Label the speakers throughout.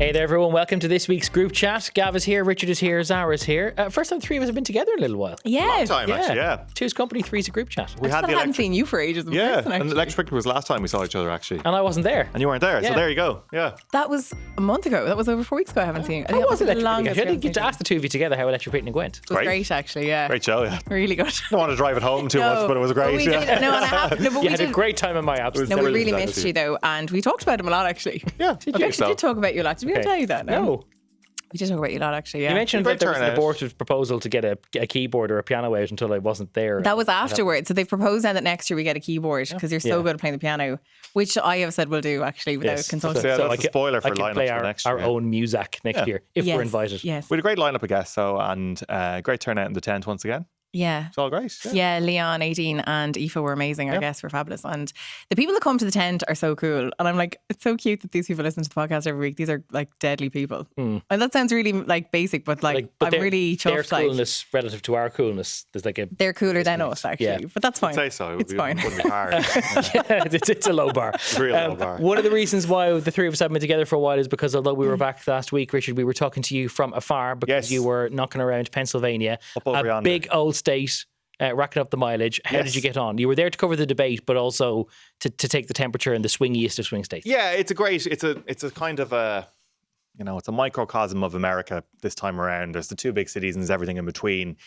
Speaker 1: Hey there, everyone. Welcome to this week's group chat. Gav is here, Richard is here, Zara is here. First time three of us have been together in a little while.
Speaker 2: Yeah.
Speaker 3: Long time, actually, yeah.
Speaker 1: Two's company, three's a group chat.
Speaker 3: We had
Speaker 2: I hadn't seen you for ages in person,
Speaker 3: and
Speaker 2: actually.
Speaker 3: Electric Picnic was last time we saw each other, actually.
Speaker 1: And I wasn't there.
Speaker 3: And you weren't there,
Speaker 1: Yeah.
Speaker 3: so there you go. Yeah.
Speaker 2: That was a month ago. That was over 4 weeks ago. I haven't seen you. I think
Speaker 1: How
Speaker 2: that
Speaker 1: was
Speaker 2: the
Speaker 1: Electric
Speaker 2: longest
Speaker 1: Picnic? I
Speaker 2: we
Speaker 1: didn't get to
Speaker 2: haven't
Speaker 1: ask the two of you together how Electric Picnic went.
Speaker 2: seen you. It was
Speaker 3: Great.
Speaker 2: great, actually, yeah.
Speaker 3: Great show, yeah.
Speaker 2: Really good.
Speaker 3: Don't want to drive it home too much, but it was great.
Speaker 2: We
Speaker 3: Yeah.
Speaker 2: did, no, and I have, no, but
Speaker 1: You
Speaker 2: we
Speaker 1: had
Speaker 2: did.
Speaker 1: a great time in my absence.
Speaker 2: No, we
Speaker 3: Brilliant,
Speaker 2: really missed
Speaker 3: actually.
Speaker 2: you though, and we talked about him a lot actually.
Speaker 3: Yeah, I
Speaker 2: We
Speaker 3: think
Speaker 2: actually
Speaker 3: so.
Speaker 2: did talk about you a lot. Did we
Speaker 1: Okay.
Speaker 2: tell you that?
Speaker 1: No.
Speaker 2: We did talk about you a lot actually, yeah.
Speaker 1: You mentioned
Speaker 3: Great
Speaker 1: that there was an
Speaker 3: turnout.
Speaker 1: abortive proposal to get a keyboard or a piano out until I wasn't there.
Speaker 2: That was afterwards. So they've proposed now that next year we get a keyboard because you're so
Speaker 1: Yeah.
Speaker 2: good at playing the piano, which I have said we'll do actually without
Speaker 1: Yes.
Speaker 2: consulting.
Speaker 3: So, yeah, that's
Speaker 1: I
Speaker 3: a
Speaker 1: can-
Speaker 3: spoiler for
Speaker 1: I can
Speaker 3: lineups
Speaker 1: play
Speaker 3: for
Speaker 1: our,
Speaker 3: next year,
Speaker 1: our
Speaker 3: yeah.
Speaker 1: own music next
Speaker 3: Yeah.
Speaker 1: year if
Speaker 2: Yes,
Speaker 1: we're invited.
Speaker 2: Yes.
Speaker 3: We had a great lineup of guests, so, and great turnout in the tent once again.
Speaker 2: Yeah.
Speaker 3: It's all great.
Speaker 2: Yeah, Leon, 18 and Aoife were amazing. Our guests were fabulous. And the people that come to the tent are so cool. And I'm like, it's so cute that these people listen to the podcast every week. These are like deadly people. And that sounds really like basic, but like
Speaker 1: But
Speaker 2: I'm
Speaker 1: their-
Speaker 2: really
Speaker 1: Their
Speaker 2: chuffed. Like,
Speaker 1: coolness relative to our coolness, there's like a
Speaker 2: they're cooler than us actually.
Speaker 1: Yeah.
Speaker 2: But that's fine.
Speaker 3: I'd say so.
Speaker 2: It's
Speaker 3: We
Speaker 2: fine.
Speaker 3: wouldn't be hard.
Speaker 1: it's a low bar.
Speaker 3: a real low bar.
Speaker 1: One of the reasons why the three of us haven't been together for a while is because although we were back last week, Richard, we were talking to you from afar because
Speaker 3: Yes.
Speaker 1: you were knocking around Pennsylvania,
Speaker 3: Up over
Speaker 1: a
Speaker 3: yonder.
Speaker 1: big old state. Racking up the mileage. How did
Speaker 3: Yes.
Speaker 1: you get on? You were there to cover the debate, but also to take the temperature in the swingiest of swing states.
Speaker 3: Yeah, it's a kind of a, it's a microcosm of America this time around. There's the two big cities and there's everything in between.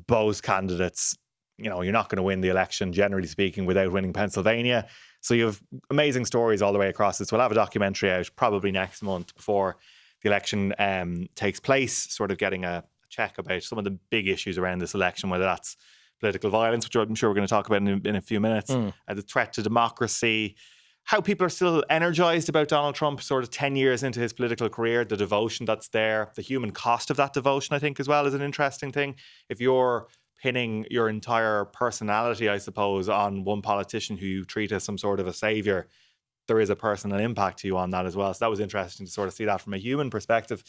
Speaker 3: Both candidates, you're not going to win the election, generally speaking, without winning Pennsylvania. So you have amazing stories all the way across this. We'll have a documentary out probably next month before the election takes place, sort of getting a check about some of the big issues around this election, whether that's political violence, which I'm sure we're going to talk about in a few minutes, the threat to democracy, how people are still energized about Donald Trump sort of 10 years into his political career, the devotion that's there, the human cost of that devotion, I think, as well, is an interesting thing. If you're pinning your entire personality, I suppose, on one politician who you treat as some sort of a savior, there is a personal impact to you on that as well. So that was interesting to sort of see that from a human perspective.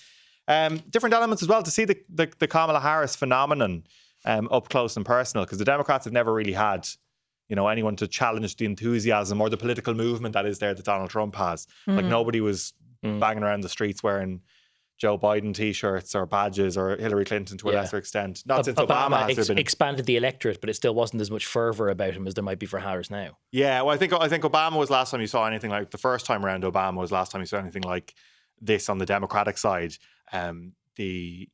Speaker 3: Different elements as well, to see the Kamala Harris phenomenon up close and personal, because the Democrats have never really had, anyone to challenge the enthusiasm or the political movement that is there that Donald Trump has. Like nobody was banging around the streets wearing Joe Biden t-shirts or badges, or Hillary Clinton to a lesser extent. Not since Obama has there been.
Speaker 1: Expanded the electorate, but it still wasn't as much fervour about him as there might be for Harris now.
Speaker 3: Yeah, well, I think Obama was last time you saw anything like, the first time around Obama was last time you saw anything like this on the Democratic side. The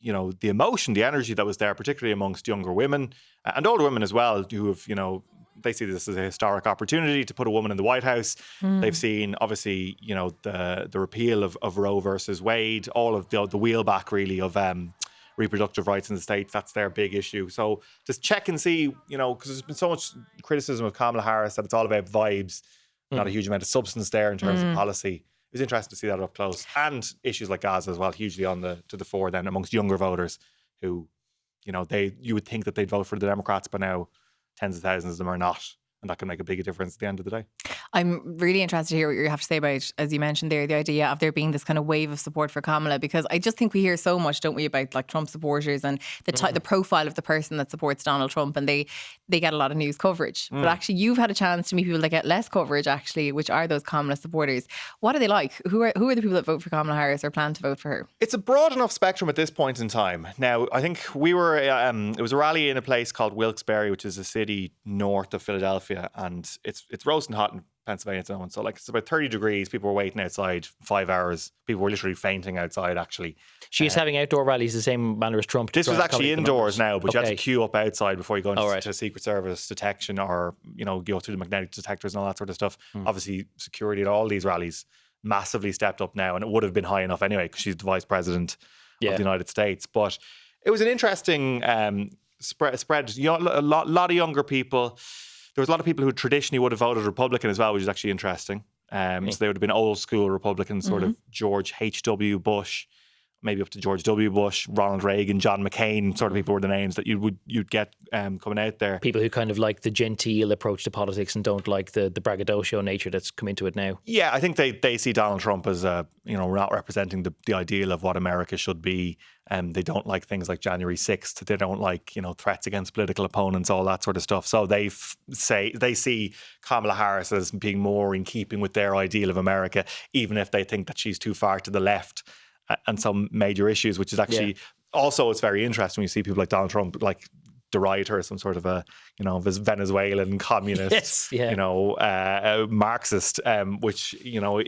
Speaker 3: emotion, the energy that was there, particularly amongst younger women and older women as well, who have, they see this as a historic opportunity to put a woman in the White House. They've seen, obviously, the repeal of Roe versus Wade, all of the wheel back really of reproductive rights in the States. That's their big issue. So just check and see, because there's been so much criticism of Kamala Harris that it's all about vibes, not a huge amount of substance there in terms of policy. It was interesting to see that up close, and issues like Gaza as well, hugely to the fore then amongst younger voters who, you would think that they'd vote for the Democrats, but now tens of thousands of them are not, and that can make a big difference at the end of the day.
Speaker 2: I'm really interested to hear what you have to say about, as you mentioned there, the idea of there being this kind of wave of support for Kamala, because I just think we hear so much, don't we, about like Trump supporters and the profile of the person that supports Donald Trump, and they get a lot of news coverage. But actually, you've had a chance to meet people that get less coverage, actually, which are those Kamala supporters. What are they like? Who are the people that vote for Kamala Harris or plan to vote for her?
Speaker 3: It's a broad enough spectrum at this point in time. Now, I think we were, it was a rally in a place called Wilkes-Barre, which is a city north of Philadelphia, and it's roasting hot in Pennsylvania at the moment. So like it's about 30 degrees. People were waiting outside 5 hours. People were literally fainting outside, actually.
Speaker 1: She's having outdoor rallies the same manner as Trump.
Speaker 3: This was actually indoors now, but you had to
Speaker 1: Okay.
Speaker 3: queue up outside before you go into
Speaker 1: All right.
Speaker 3: to Secret Service detection, or, go through the magnetic detectors and all that sort of stuff. Obviously, security at all these rallies massively stepped up now, and it would have been high enough anyway because she's the vice president of the United States. But it was an interesting spread. A lot of younger people. There was a lot of people who traditionally would have voted Republican as well, which is actually interesting. So they would have been old school Republicans, sort of George H.W. Bush, maybe up to George W. Bush, Ronald Reagan, John McCain, sort of people were the names that you'd get coming out there.
Speaker 1: People who kind of like the genteel approach to politics and don't like the braggadocio nature that's come into it now.
Speaker 3: Yeah, I think they see Donald Trump as not representing the ideal of what America should be. They don't like things like January 6th. They don't like threats against political opponents, all that sort of stuff. So they see Kamala Harris as being more in keeping with their ideal of America, even if they think that she's too far to the left and some major issues, which is actually also, it's very interesting when you see people like Donald Trump like deride her as some sort of a Venezuelan communist, Marxist, which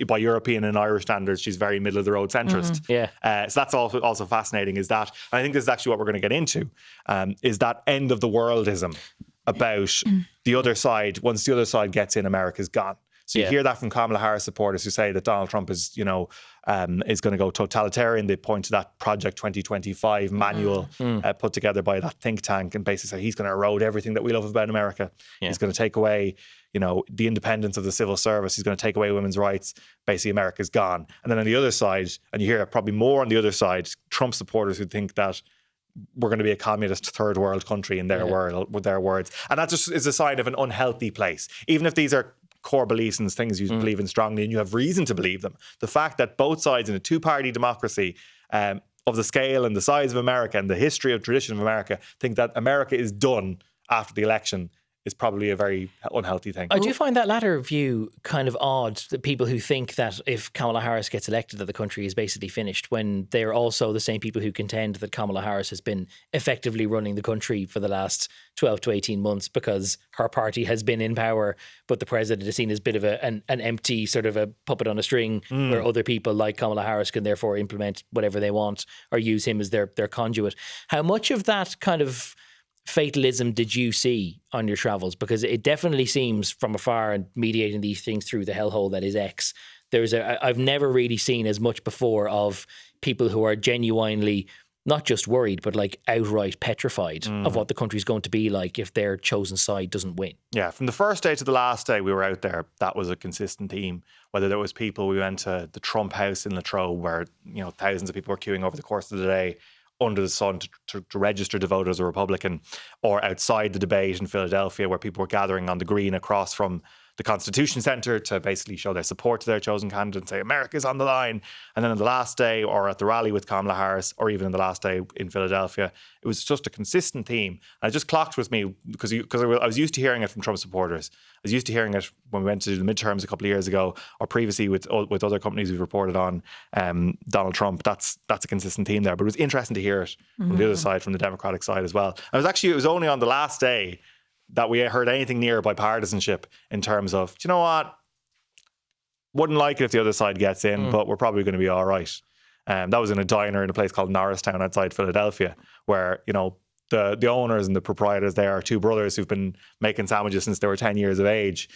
Speaker 3: by European and Irish standards she's very middle of the road centrist. So that's also fascinating. Is that, and I think this is actually what we're going to get into, is that end of the worldism about the other side. Once the other side gets in, America's gone. So you hear that from Kamala Harris supporters who say that Donald Trump is, is going to go totalitarian. They point to that Project 2025 manual put together by that think tank and basically say he's going to erode everything that we love about America. He's going to take away, the independence of the civil service. He's going to take away women's rights. Basically, America's gone. And then on the other side, and you hear it probably more on the other side, Trump supporters who think that we're going to be a communist third world country in their world, with their words. And that just is a sign of an unhealthy place. Even if these are core beliefs and things you believe in strongly and you have reason to believe them, the fact that both sides in a two-party democracy of the scale and the size of America and the history of tradition of America think that America is done after the election is probably a very unhealthy thing.
Speaker 1: I do find that latter view kind of odd, that people who think that if Kamala Harris gets elected that the country is basically finished, when they're also the same people who contend that Kamala Harris has been effectively running the country for the last 12 to 18 months because her party has been in power, but the president is seen as a bit of an empty sort of a puppet on a string where other people like Kamala Harris can therefore implement whatever they want or use him as their conduit. How much of that kind of fatalism did you see on your travels? Because it definitely seems from afar, and mediating these things through the hellhole that is X, I've never really seen as much before of people who are genuinely not just worried, but like outright petrified of what the country's going to be like if their chosen side doesn't win. Yeah,
Speaker 3: from the first day to the last day we were out there, that was a consistent theme. Whether there was people, we went to the Trump house in Latrobe where thousands of people were queuing over the course of the day under the sun to register to vote as a Republican, or outside the debate in Philadelphia where people were gathering on the green across from the Constitution Center to basically show their support to their chosen candidate and say America's on the line. And then on the last day, or at the rally with Kamala Harris, or even on the last day in Philadelphia, it was just a consistent theme. And it just clocked with me because I was used to hearing it from Trump supporters. I was used to hearing it when we went to the midterms a couple of years ago, or previously with other companies we've reported on Donald Trump. That's a consistent theme there. But it was interesting to hear it from the other side, from the Democratic side as well. And it was only on the last day that we heard anything near bipartisanship in terms of, do you know what? Wouldn't like it if the other side gets in, but we're probably going to be all right. That was in a diner in a place called Norristown outside Philadelphia, where, the owners and the proprietors there are two brothers who've been making sandwiches since they were 10 years of age.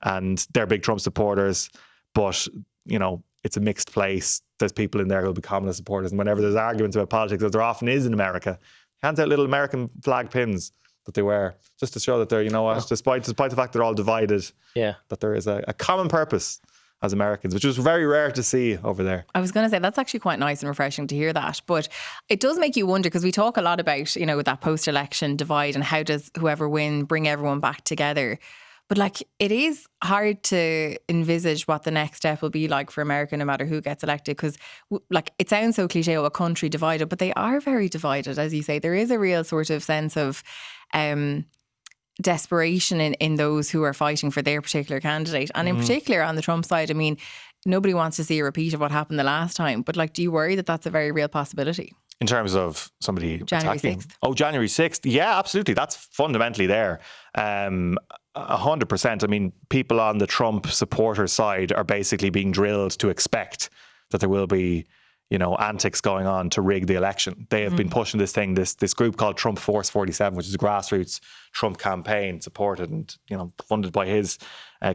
Speaker 3: And they're big Trump supporters, but, it's a mixed place. There's people in there who'll be Kamala supporters. And whenever there's arguments about politics, as there often is in America, hands out little American flag pins that they wear, just to show that they're, despite the fact they're all divided, that there is a common purpose as Americans, which was very rare to see over there.
Speaker 2: I was going to say, that's actually quite nice and refreshing to hear that. But it does make you wonder, because we talk a lot about, that post-election divide and how does whoever win bring everyone back together. But it is hard to envisage what the next step will be like for America, no matter who gets elected. Because it sounds so cliche, a country divided, but they are very divided. As you say, there is a real sort of sense of desperation in those who are fighting for their particular candidate. And in particular on the Trump side, nobody wants to see a repeat of what happened the last time. But do you worry that that's a very real possibility?
Speaker 3: In terms of somebody
Speaker 2: January
Speaker 3: attacking?
Speaker 2: 6th.
Speaker 3: Oh, January 6th. Yeah, absolutely. That's fundamentally there. 100%. People on the Trump supporter side are basically being drilled to expect that there will be, antics going on to rig the election. They have been pushing this thing, this group called Trump Force 47, which is a grassroots Trump campaign supported and, funded by his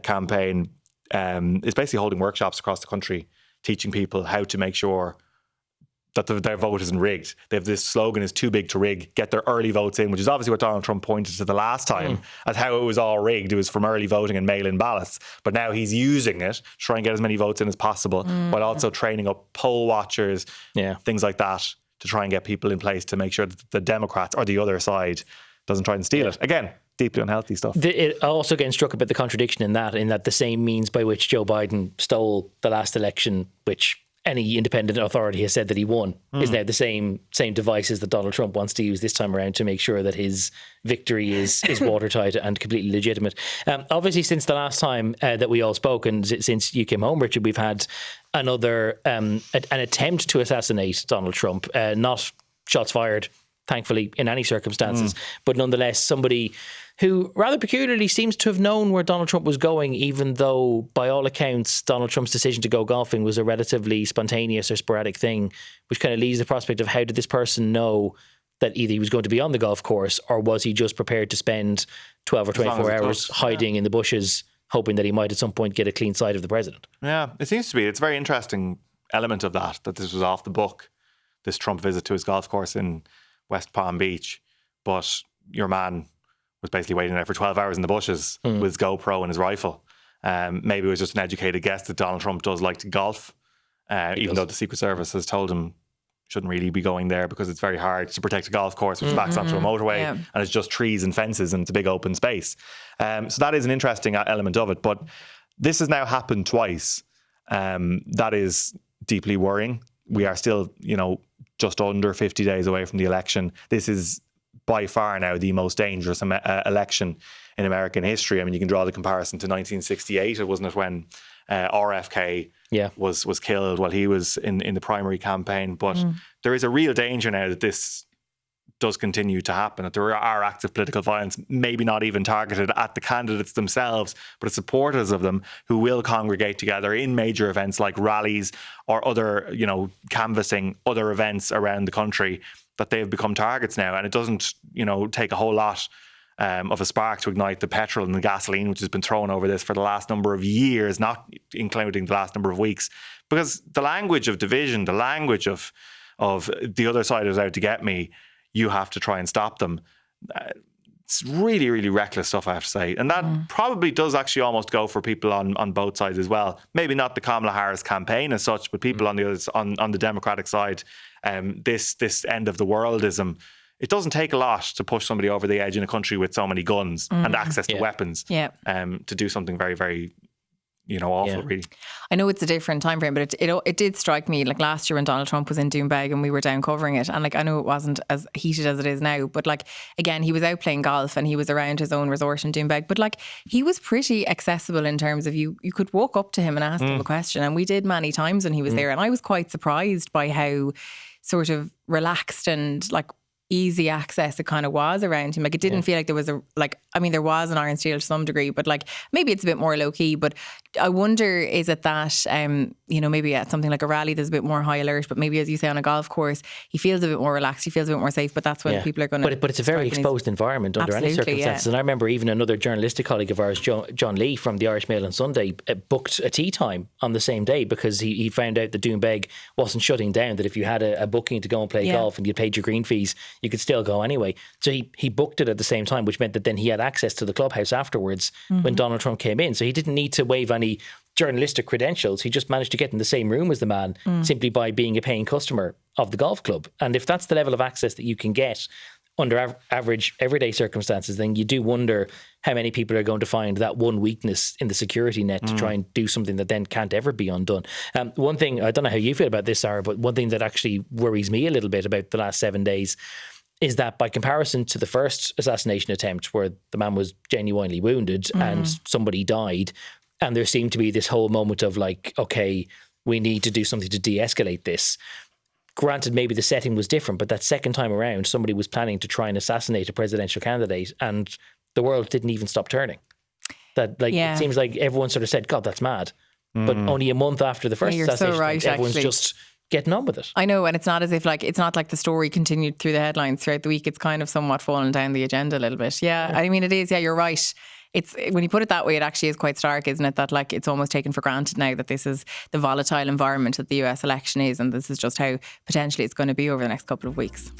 Speaker 3: campaign, is basically holding workshops across the country, teaching people how to make sure that their vote isn't rigged. They have this slogan is too big to rig, get their early votes in, which is obviously what Donald Trump pointed to the last time as how it was all rigged. It was from early voting and mail-in ballots. But now he's using it to try and get as many votes in as possible while also training up poll watchers, things like that, to try and get people in place to make sure that the Democrats or the other side doesn't try and steal it. Again, deeply unhealthy stuff.
Speaker 1: It also getting struck about the contradiction in that the same means by which Joe Biden stole the last election, which any independent authority has said that he won, is now the same devices that Donald Trump wants to use this time around to make sure that his victory is watertight and completely legitimate. Obviously, since the last time that we all spoke, and since you came home, Richard, we've had another an attempt to assassinate Donald Trump. Not shots fired, thankfully, in any circumstances, but nonetheless, somebody who rather peculiarly seems to have known where Donald Trump was going, even though, by all accounts, Donald Trump's decision to go golfing was a relatively spontaneous or sporadic thing, which kind of leaves the prospect of how did this person know that either he was going to be on the golf course, or was he just prepared to spend 12 or 24 hours hiding in the bushes, hoping that he might at some point get a clean sight of the president?
Speaker 3: Yeah, it seems to be. It's a very interesting element of that this was off the book, this Trump visit to his golf course in West Palm Beach. But your man was basically waiting there for 12 hours in the bushes with his GoPro and his rifle. Maybe it was just an educated guess that Donald Trump does like to golf, even though the Secret Service has told him shouldn't really be going there because it's very hard to protect a golf course which backs onto a motorway and it's just trees and fences and it's a big open space. So that is an interesting element of it. But this has now happened twice. That is deeply worrying. We are still, just under 50 days away from the election. This is by far now the most dangerous election in American history. I mean, you can draw the comparison to 1968. It wasn't it when RFK was killed while he was in the primary campaign. But there is a real danger now that this does continue to happen, that there are acts of political violence, maybe not even targeted at the candidates themselves, but supporters of them who will congregate together in major events like rallies or other, canvassing other events around the country, that they've become targets now. And it doesn't, take a whole lot of a spark to ignite the petrol and the gasoline, which has been thrown over this for the last number of years, not including the last number of weeks. Because the language of division, the language of the other side is out to get me, you have to try and stop them. It's really, really reckless stuff, I have to say. And that probably does actually almost go for people on both sides as well. Maybe not the Kamala Harris campaign as such, but people on the others, on the Democratic side. This end of the worldism, it doesn't take a lot to push somebody over the edge in a country with so many guns and access to weapons to do something very, very awful, really.
Speaker 2: I know it's a different time frame, but it did strike me, like last year when Donald Trump was in Doonbeg and we were down covering it, and I know it wasn't as heated as it is now, but again, he was out playing golf and he was around his own resort in Doonbeg, but he was pretty accessible in terms of you could walk up to him and ask him a question, and we did many times when he was there, and I was quite surprised by how sort of relaxed and easy access it kind of was around him. It didn't feel like there was there was an iron steel to some degree, but maybe it's a bit more low key. But I wonder, is it that maybe at something like a rally there's a bit more high alert, but maybe as you say on a golf course he feels a bit more relaxed, he feels a bit more safe, but that's when people are going to...
Speaker 1: But it's a very exposed environment under any circumstances. And I remember even another journalistic colleague of ours, John Lee from the Irish Mail on Sunday, booked a tea time on the same day because he found out that Doonbeg wasn't shutting down, that if you had a booking to go and play golf and you paid your green fees, you could still go anyway. So he booked it at the same time, which meant that then he had access to the clubhouse afterwards when Donald Trump came in. So he didn't need to waive any journalistic credentials. He just managed to get in the same room as the man simply by being a paying customer of the golf club. And if that's the level of access that you can get under average everyday circumstances, then you do wonder how many people are going to find that one weakness in the security net to try and do something that then can't ever be undone. One thing, I don't know how you feel about this, Zara, but one thing that actually worries me a little bit about the last 7 days is that by comparison to the first assassination attempt where the man was genuinely wounded and somebody died, and there seemed to be this whole moment of okay, we need to do something to de-escalate this. Granted, maybe the setting was different, but that second time around, somebody was planning to try and assassinate a presidential candidate and the world didn't even stop turning. It seems like everyone sort of said, God, that's mad. But only a month after the first assassination, everyone's just getting on with it. I
Speaker 2: know, and it's not as if it's not like the story continued through the headlines throughout the week. It's kind of somewhat fallen down the agenda a little bit. Yeah. I mean, it is. Yeah, you're right. it's, when you put it that way, it actually is quite stark, isn't it? That like it's almost taken for granted now that this is the volatile environment that the US election is, and this is just how potentially it's going to be over the next couple of weeks.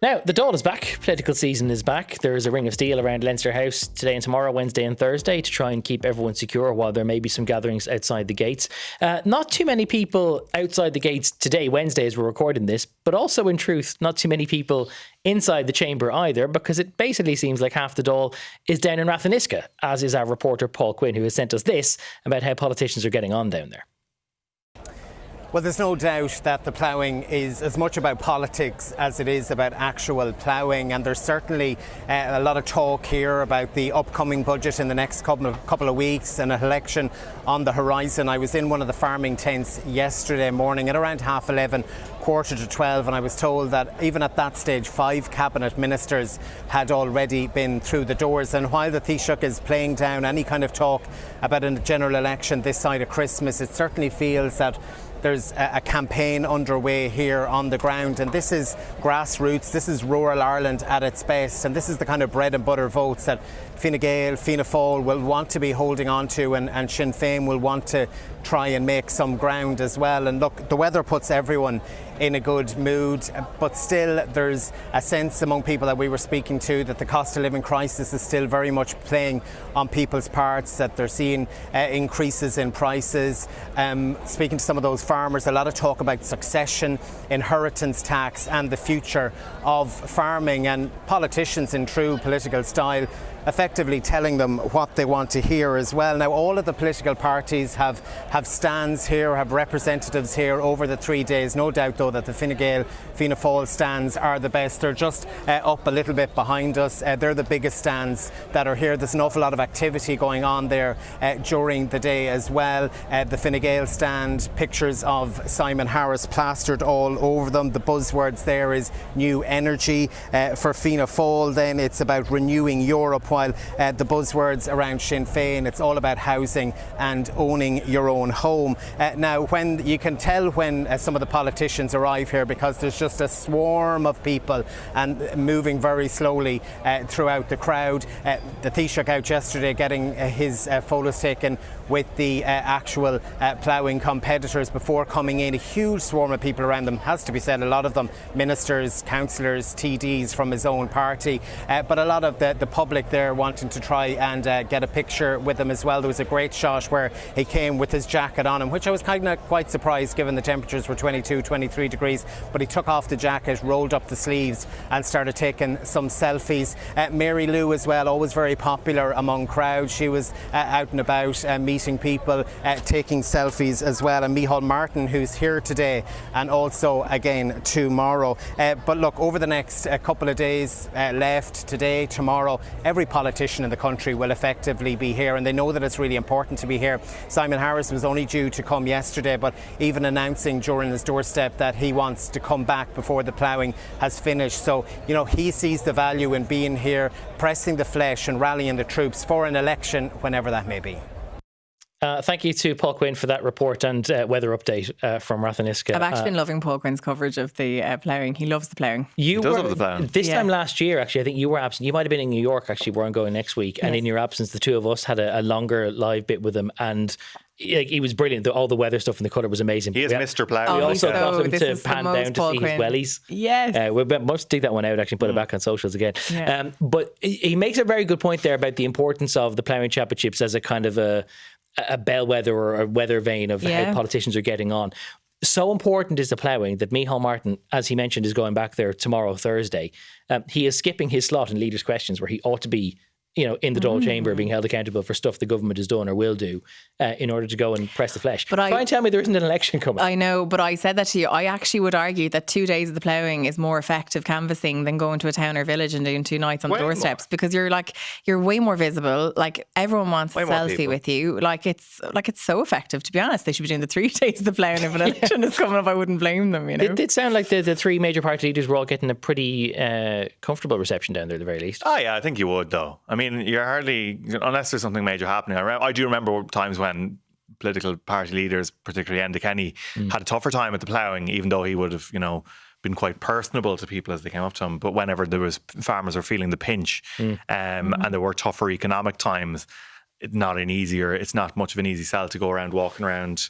Speaker 1: Now, the Dáil is back. Political season is back. There is a ring of steel around Leinster House today and tomorrow, Wednesday and Thursday, to try and keep everyone secure while there may be some gatherings outside the gates. Not too many people outside the gates today, Wednesday, as we're recording this, but also in truth, not too many people inside the chamber either, because it basically seems like half the Dáil is down in Ratheniska, as is our reporter Paul Quinn, who has sent us this about how politicians are getting on down there.
Speaker 4: Well, there's no doubt that the ploughing is as much about politics as it is about actual ploughing, and there's certainly a lot of talk here about the upcoming budget in the next couple of weeks and an election on the horizon. I was in one of the farming tents yesterday morning at around 11:30, 11:45, and I was told that even at that stage 5 cabinet ministers had already been through the doors. And while the Taoiseach is playing down any kind of talk about a general election this side of Christmas, it certainly feels that there's a campaign underway here on the ground, and this is grassroots, this is rural Ireland at its best, and this is the kind of bread and butter votes that Fine Gael, Fianna Fáil will want to be holding on to, and Sinn Féin will want to try and make some ground as well. And look, the weather puts everyone in a good mood, but still there's a sense among people that we were speaking to that the cost of living crisis is still very much playing on people's parts, that they're seeing increases in prices. Speaking to some of those farmers, a lot of talk about succession, inheritance tax and the future of farming, and politicians in true political style effectively telling them what they want to hear as well. Now, all of the political parties have stands here, have representatives here over the 3 days. No doubt, though, that the Fine Gael, Fianna Fáil stands are the best. They're just up a little bit behind us. They're the biggest stands that are here. There's an awful lot of activity going on there during the day as well. The Fine Gael stand, pictures of Simon Harris plastered all over them. The buzzwords there is new energy. For Fianna Fáil, then, it's about renewing Europe, while the buzzwords around Sinn Féin, it's all about housing and owning your own home. Now, when you can tell when some of the politicians arrive here, because there's just a swarm of people and moving very slowly throughout the crowd. The Taoiseach out yesterday getting his photos taken with the actual ploughing competitors before coming in. A huge swarm of people around them, has to be said, a lot of them ministers, councillors, TDs from his own party, but a lot of the public there wanting to try and get a picture with him as well. There was a great shot where he came with his jacket on him, which I was kind of quite surprised given the temperatures were 22, 23 degrees, but he took off the jacket, rolled up the sleeves and started taking some selfies. Mary Lou as well, always very popular among crowds. She was out and about meeting people, taking selfies as well. And Micheál Martin, who's here today and also again tomorrow. But look, over the next couple of days left, today, tomorrow, every politician in the country will effectively be here, and they know that it's really important to be here. Simon Harris was only due to come yesterday, but even announcing during his doorstep that he wants to come back before the ploughing has finished. So, you know, he sees the value in being here, pressing the flesh and rallying the troops for an election, whenever that may be.
Speaker 1: Thank you to Paul Quinn for that report and weather update from Ratheniska.
Speaker 2: I've actually been loving Paul Quinn's coverage of the ploughing. He loves the ploughing.
Speaker 3: He does love the ploughing.
Speaker 1: This time last year, actually, I think you were absent. You might have been in New York, actually, where I'm going next week. Yes. And in your absence, the two of us had a longer live bit with him, and he was brilliant. All the weather stuff and the colour was amazing.
Speaker 3: He is Mr. Plough.
Speaker 1: We also got him to pan down to see his wellies.
Speaker 2: Yes.
Speaker 1: We must take that one out, actually, put it back on socials again. Yeah. But he makes a very good point there about the importance of the ploughing championships as a kind of a bellwether or a weather vane of how politicians are getting on. So important is the ploughing that Micheál Martin, as he mentioned, is going back there tomorrow, Thursday. He is skipping his slot in Leaders' Questions, where he ought to be in the Dáil chamber being held accountable for stuff the government has done or will do in order to go and press the flesh. But try and tell me there isn't an election coming.
Speaker 2: I know, but I said that to you. I actually would argue that 2 days of the ploughing is more effective canvassing than going to a town or village and doing 2 nights on the doorsteps, because you're way more visible. Like, everyone wants a selfie with you. Like it's so effective, to be honest. They should be doing the 3 days of the ploughing. If an election is coming up, I wouldn't blame them.
Speaker 1: It did sound like the 3 major party leaders were all getting a pretty comfortable reception down there at the very least.
Speaker 3: Oh yeah, I think you would though. I mean, you're hardly, unless there's something major happening. I do remember times when political party leaders, particularly Enda Kenny, had a tougher time at the ploughing, even though he would have, been quite personable to people as they came up to him. But whenever farmers were feeling the pinch, and there were tougher economic times, it's not much of an easy sell to go around walking around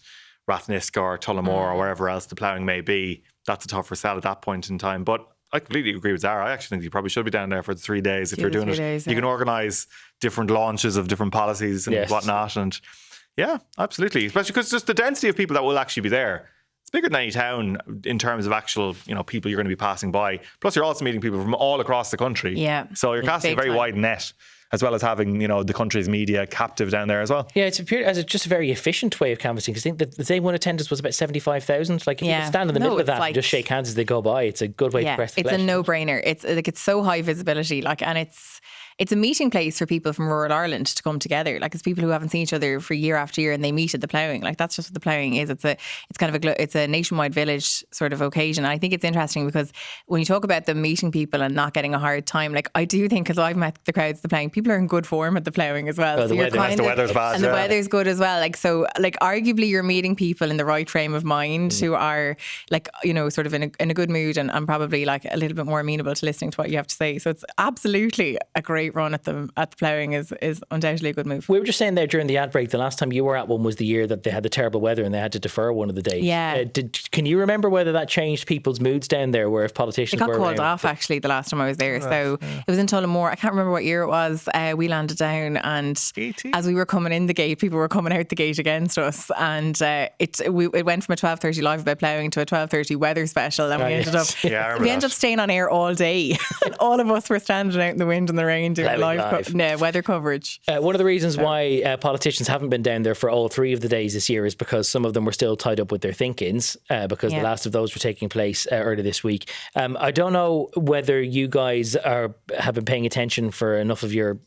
Speaker 3: Rathniska or Tullamore or wherever else the ploughing may be. That's a tougher sell at that point in time. But I completely agree with Zara. I actually think you probably should be down there for the 3 days if you're doing it.
Speaker 2: Days,
Speaker 3: you can organise different launches of different policies and whatnot. And yeah, absolutely. Especially because just the density of people that will actually be there. It's bigger than any town in terms of actual, people you're going to be passing by. Plus, you're also meeting people from all across the country.
Speaker 2: Yeah.
Speaker 3: So you're casting a very wide net, as well as having, the country's media captive down there as well.
Speaker 1: Yeah, it's appeared as just a very efficient way of canvassing. Because I think that the day one attendance was about 75,000. Like, if you stand in the middle of that and just shake hands as they go by, it's a good way to press the flesh.
Speaker 2: It's a no-brainer. It's so high visibility, and it's a meeting place for people from rural Ireland to come together. Like, it's people who haven't seen each other for year after year, and they meet at the ploughing. Like, that's just what the ploughing is. It's a nationwide village sort of occasion. And I think it's interesting because when you talk about them meeting people and not getting a hard time, like, I do think, because I've met the crowds at the ploughing, people are in good form at the ploughing as well.
Speaker 3: Oh, the weather's bad,
Speaker 2: and the weather's good as well. Like, so, like, arguably you're meeting people in the right frame of mind who are, like, sort of in a good mood and probably like a little bit more amenable to listening to what you have to say. So it's absolutely a great run at the ploughing is undoubtedly a good move.
Speaker 1: We were just saying there during the ad break, the last time you were at one was the year that they had the terrible weather and they had to defer one of the days.
Speaker 2: Yeah.
Speaker 1: Can you remember whether that changed people's moods down there, where if politicians
Speaker 2: were called off actually the last time I was there? So it was in Tullamore. I can't remember what year it was. We landed down, and as we were coming in the gate, people were coming out the gate against us, and it went from a 12:30 live about ploughing to a 12:30 weather special, and we ended up staying on air all day. And all of us were standing out in the wind and the rain doing live weather coverage.
Speaker 1: One of the reasons why politicians haven't been down there for all 3 of the days this year is because some of them were still tied up with their think-ins, because the last of those were taking place earlier this week. I don't know whether you guys have been paying attention for enough of your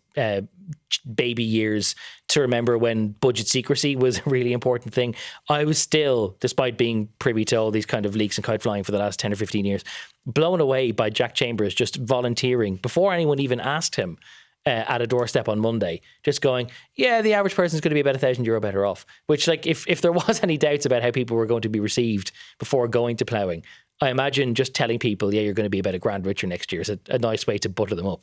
Speaker 1: baby years to remember when budget secrecy was a really important thing. I was still, despite being privy to all these kind of leaks and kite flying for the last 10 or 15 years, blown away by Jack Chambers just volunteering before anyone even asked him at a doorstep on Monday, just going, yeah, the average person's going to be about €1,000 better off. Which, like, if there was any doubts about how people were going to be received before going to ploughing, I imagine just telling people, yeah, you're going to be about £1,000 richer next year is a nice way to butter them up.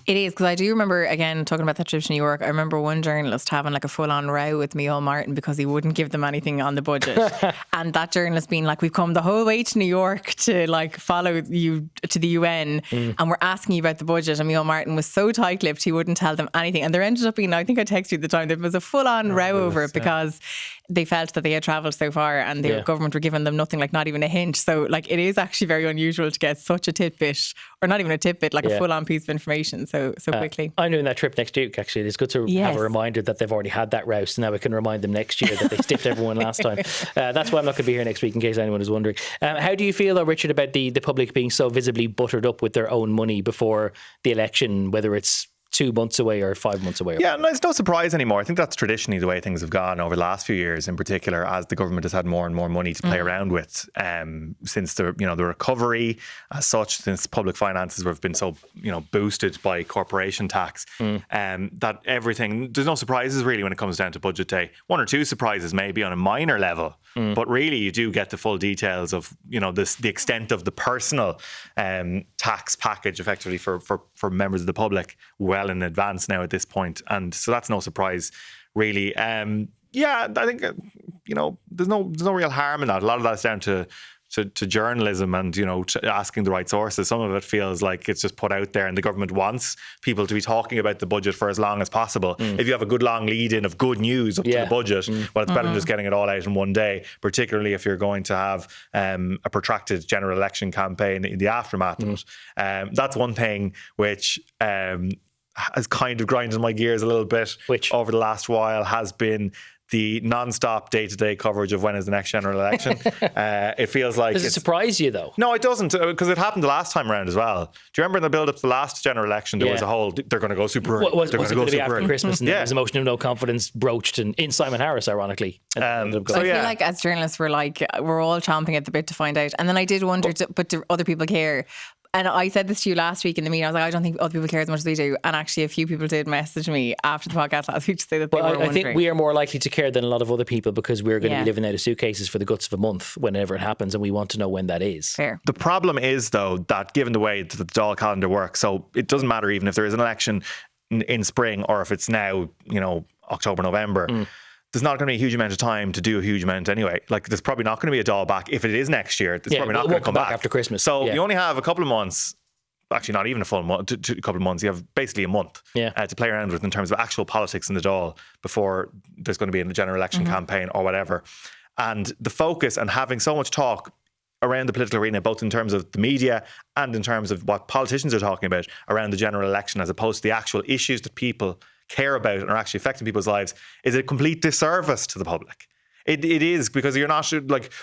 Speaker 2: It is, because I do remember, again, talking about that trip to New York, I remember one journalist having like a full-on row with Micheál Martin because he wouldn't give them anything on the budget. And that journalist being like, we've come the whole way to New York to like follow you to the UN and we're asking you about the budget. And Micheál Martin was so tight-lipped, he wouldn't tell them anything. And there ended up being, I think I texted you at the time, there was a full-on row over it because they felt that they had travelled so far and the government were giving them nothing, like not even a hint. So like it is actually very unusual to get such a tidbit, or not even a tidbit, like a full-on piece of information so quickly.
Speaker 1: I'm doing that trip next week actually. It's good to have a reminder that they've already had that row, so now we can remind them next year that they stiffed everyone last time. That's why I'm not going to be here next week, in case anyone is wondering. How do you feel though, Richard, about the public being so visibly buttered up with their own money before the election, whether it's 2 months away or 5 months away?
Speaker 3: Yeah, no, it's no surprise anymore. I think that's traditionally the way things have gone over the last few years, in particular, as the government has had more and more money to play around with since the recovery as such, since public finances have been so boosted by corporation tax, that everything, there's no surprises really when it comes down to budget day. 1 or 2 surprises maybe on a minor level, but really you do get the full details of the extent of the personal tax package effectively for members of the public well in advance now at this point, and so that's no surprise really. I think there's no real harm in that. A lot of that's down to journalism and asking the right sources. Some of it feels like it's just put out there, and the government wants people to be talking about the budget for as long as possible. If you have a good long lead in of good news up to the budget, well, it's better than just getting it all out in one day, particularly if you're going to have a protracted general election campaign in the aftermath of it. That's one thing which has kind of grinded my gears a little bit over the last while has been the non-stop day-to-day coverage of when is the next general election. It feels like...
Speaker 1: Does it surprise you, though?
Speaker 3: No, it doesn't, because it happened the last time around as well. Do you remember in the build-up to the last general election, there was a whole, they're going to go super early.
Speaker 1: Was it going to be after Christmas? And there was a motion of no confidence broached in Simon Harris, ironically.
Speaker 2: So I feel like as journalists, we're all chomping at the bit to find out. And then I did wonder, but do other people care? And I said this to you last week in the meeting. I was like, I don't think other people care as much as we do. And actually, a few people did message me after the podcast last week to say that they were wondering.
Speaker 1: I think we are more likely to care than a lot of other people because we're going to be living out of suitcases for the guts of a month whenever it happens, and we want to know when that is.
Speaker 2: Fair.
Speaker 3: The problem is, though, that given the way that the Dáil calendar works, so it doesn't matter even if there is an election in spring or if it's now, October, November. There's not going to be a huge amount of time to do a huge amount anyway. Like, there's probably not going to be a Dáil back. If it is next year, it's probably not going to come back
Speaker 1: after Christmas.
Speaker 3: So you only have a couple of months. Actually, not even a full month, a couple of months. You have basically a month to play around with in terms of actual politics in the Dáil before there's going to be a general election campaign or whatever. And the focus and having so much talk around the political arena, both in terms of the media and in terms of what politicians are talking about around the general election, as opposed to the actual issues that people care about and are actually affecting people's lives, is a complete disservice to the public. It is, because you're not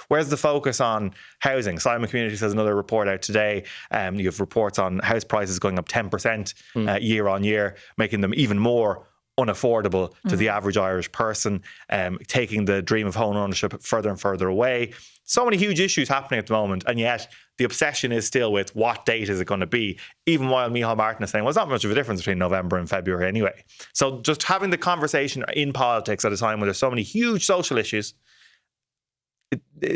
Speaker 3: where's the focus on housing? Simon Community says another report out today. You have reports on house prices going up 10% year on year, making them even more unaffordable to the average Irish person, taking the dream of home ownership further and further away. So many huge issues happening at the moment, and yet the obsession is still with what date is it going to be, even while Micheál Martin is saying, well, it's not much of a difference between November and February anyway. So just having the conversation in politics at a time where there's so many huge social issues,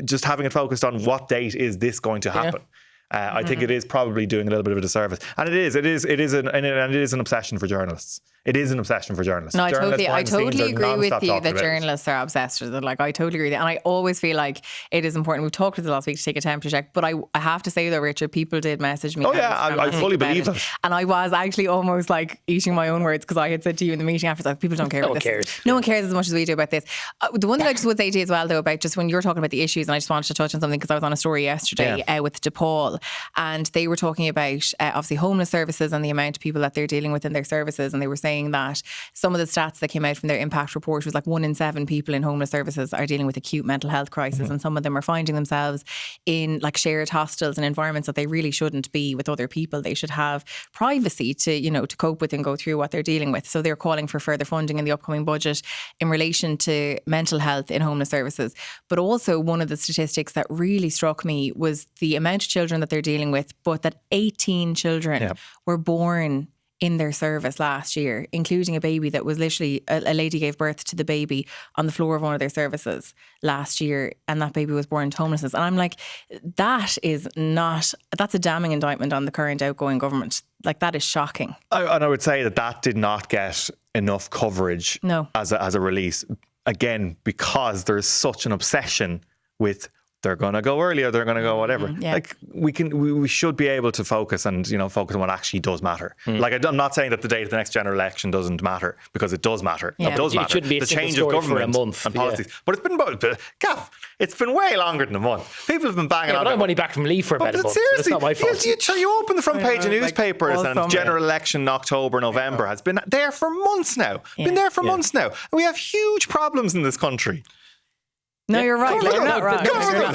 Speaker 3: just having it focused on what date is this going to happen. I think it is probably doing a little bit of a disservice, and it is an obsession for journalists. It is an obsession for journalists.
Speaker 2: No, I totally agree with you that journalists are obsessed with it. Like, I totally agree with that. And I always feel like it is important. We've talked about it last week to take a temperature check, but I have to say though, Richard, people did message me.
Speaker 3: Oh yeah, I fully believe it.
Speaker 2: And I was actually almost like eating my own words, because I had said to you in the meeting after, like, people don't care about this. No one cares as much as we do about this. The one thing I just would say to you as well though, about just when you're talking about the issues, and I just wanted to touch on something because I was on a story yesterday with DePaul, and they were talking about obviously homeless services and the amount of people that they're dealing with in their services, and they were saying that some of the stats that came out from their impact report was like 1 in 7 people in homeless services are dealing with acute mental health crisis, and some of them are finding themselves in like shared hostels and environments that they really shouldn't be with other people. They should have privacy to cope with and go through what they're dealing with. So they're calling for further funding in the upcoming budget in relation to mental health in homeless services. But also, one of the statistics that really struck me was the amount of children that they're dealing with, but that 18 children were born in their service last year, including a baby that was literally, a lady gave birth to the baby on the floor of one of their services last year, and that baby was born to homelessness. And I'm like, that's a damning indictment on the current outgoing government. Like, that is shocking.
Speaker 3: And I would say that did not get enough coverage as a release, again, because there's such an obsession with they're going to go earlier, they're going to go whatever. Like, we should be able to focus and, focus on what actually does matter. Like, I'm not saying that the date of the next general election doesn't matter, because it does matter. It does matter.
Speaker 1: It shouldn't be
Speaker 3: the change of government
Speaker 1: for a month
Speaker 3: and policies. But it's been way longer than a month. People have been banging on.
Speaker 1: But I'm only back from leave for about a month.
Speaker 3: Seriously,
Speaker 1: it's not my fault.
Speaker 3: You open the front page of newspaper and general election in October, November has been there for months now. And we have huge problems in this country.
Speaker 2: No, you're right. You're not wrong.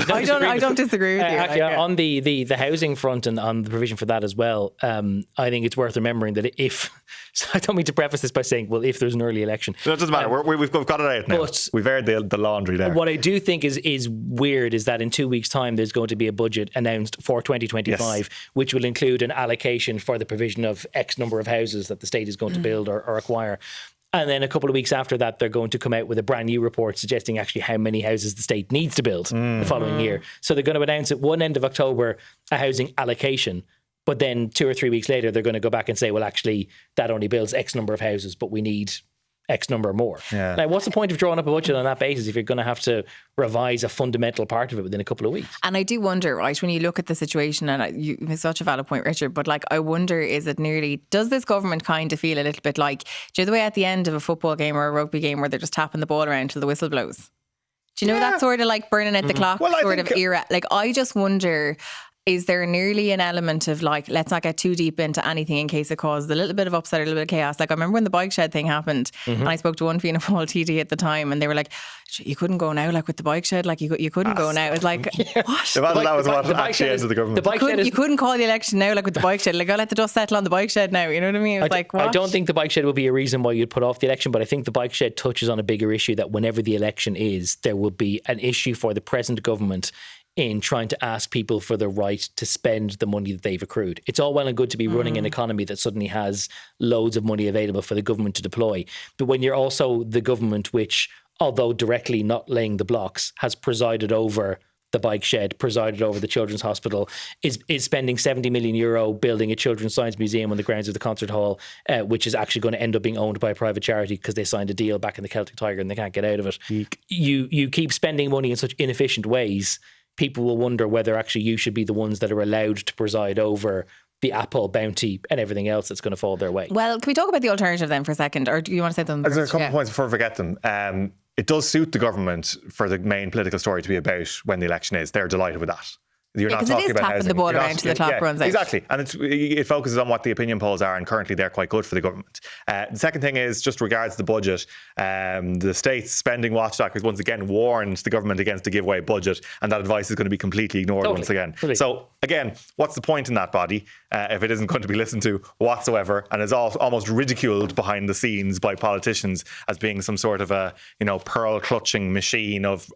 Speaker 2: I don't disagree with you.
Speaker 1: Actually, on the housing front and on the provision for that as well, I think it's worth remembering that so I don't mean to preface this by saying, well, if there's an early election.
Speaker 3: No, it doesn't matter. We've got it out now. We've aired the laundry there.
Speaker 1: What I do think is weird is that in 2 weeks' time, there's going to be a budget announced for 2025, which will include an allocation for the provision of X number of houses that the state is going to build or acquire. And then a couple of weeks after that, they're going to come out with a brand new report suggesting actually how many houses the state needs to build the following year. So they're going to announce at one end of October a housing allocation, but then 2 or 3 weeks later, they're going to go back and say, well, actually, that only builds X number of houses, but we need X number more. Now, what's the point of drawing up a budget on that basis if you're going to have to revise a fundamental part of it within a couple of weeks?
Speaker 2: And I do wonder, right, when you look at the situation, and you make such a valid point, Richard, but like, I wonder, does this government kind of feel a little bit like, do you know the way at the end of a football game or a rugby game where they're just tapping the ball around till the whistle blows? Do you know that sort of like burning out the clock sort of era? Like, I just wonder, is there nearly an element of like, let's not get too deep into anything in case it causes a little bit of upset or a little bit of chaos? Like I remember when the bike shed thing happened, and I spoke to one Fianna Fáil TD at the time, and they were like, you couldn't go now, like with the bike shed, like you couldn't go now. It was like, what?
Speaker 3: Imagine that was what actually ended the government.
Speaker 2: You couldn't call the election now, like with the bike shed. Like, I'll let the dust settle on the bike shed now. You know what I mean? It was like, what?
Speaker 1: I don't think the bike shed will be a reason why you'd put off the election, but I think the bike shed touches on a bigger issue that whenever the election is, there will be an issue for the present government in trying to ask people for the right to spend the money that they've accrued. It's all well and good to be running an economy that suddenly has loads of money available for the government to deploy. But when you're also the government which, although directly not laying the blocks, has presided over the bike shed, presided over the children's hospital, is spending 70 million euro building a children's science museum on the grounds of the concert hall, which is actually going to end up being owned by a private charity because they signed a deal back in the Celtic Tiger and they can't get out of it. You keep spending money in such inefficient ways, people will wonder whether actually you should be the ones that are allowed to preside over the Apple bounty and everything else that's going to fall their way.
Speaker 2: Well, can we talk about the alternative then for a second? Or do you want to say something?
Speaker 3: There's a couple of points before I forget them. It does suit the government for the main political story to be about when the election is. They're delighted with that. You're not talking about housing.
Speaker 2: The ball around till the clock runs out.
Speaker 3: Exactly. And it focuses on what the opinion polls are, and currently they're quite good for the government. The second thing is just regards the budget. The state's spending watchdog has once again warned the government against a giveaway budget, and that advice is going to be completely ignored once again. Totally. So again, what's the point in that body if it isn't going to be listened to whatsoever, and is almost ridiculed behind the scenes by politicians as being some sort of a pearl clutching machine of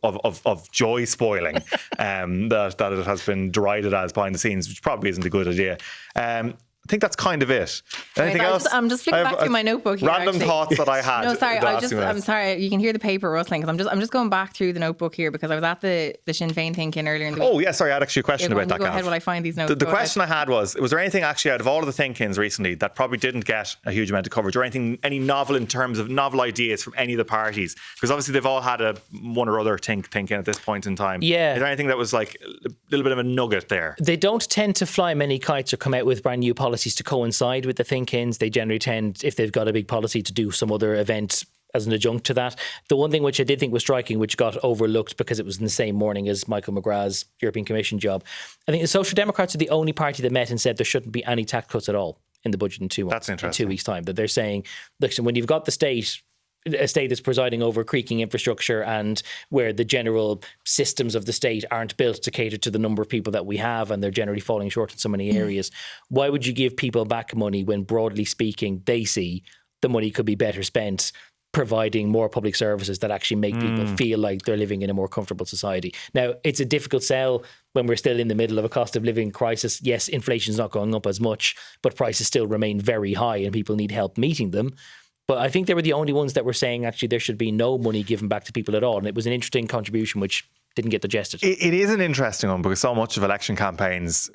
Speaker 3: joy spoiling that it has been derided as behind the scenes, which probably isn't a good idea. I think that's kind of it. Anything else?
Speaker 2: I'm just flicking back through my notebook here.
Speaker 3: Random thoughts that I had.
Speaker 2: No, sorry. I'm sorry. You can hear the paper rustling because I'm just going back through the notebook here because I was at the Sinn Féin thinking earlier in the week.
Speaker 3: Oh, yeah, sorry. I had actually a question about that.
Speaker 2: Go ahead while I find these notes.
Speaker 3: The question I had was there anything actually out of all of the think-ins recently that probably didn't get a huge amount of coverage, or any novel in terms of novel ideas from any of the parties? Because obviously they've all had one or other think-in at this point in time.
Speaker 1: Yeah.
Speaker 3: Is there anything that was like a little bit of a nugget there?
Speaker 1: They don't tend to fly many kites or come out with brand new policies to coincide with the think-ins. They generally tend, if they've got a big policy, to do some other event as an adjunct to that. The one thing which I did think was striking, which got overlooked because it was in the same morning as Michael McGrath's European Commission job, I think the Social Democrats are the only party that met and said there shouldn't be any tax cuts at all in the budget in 2 months.
Speaker 3: That's interesting.
Speaker 1: In 2 weeks' time. That they're saying, listen, when you've got a state that's presiding over creaking infrastructure and where the general systems of the state aren't built to cater to the number of people that we have, and they're generally falling short in so many areas, why would you give people back money when, broadly speaking, they see the money could be better spent providing more public services that actually make people feel like they're living in a more comfortable society? Now, it's a difficult sell when we're still in the middle of a cost of living crisis. Yes, inflation's not going up as much, but prices still remain very high and people need help meeting them. But I think they were the only ones that were saying actually there should be no money given back to people at all. And it was an interesting contribution which didn't get digested.
Speaker 3: It is an interesting one because so much of election campaigns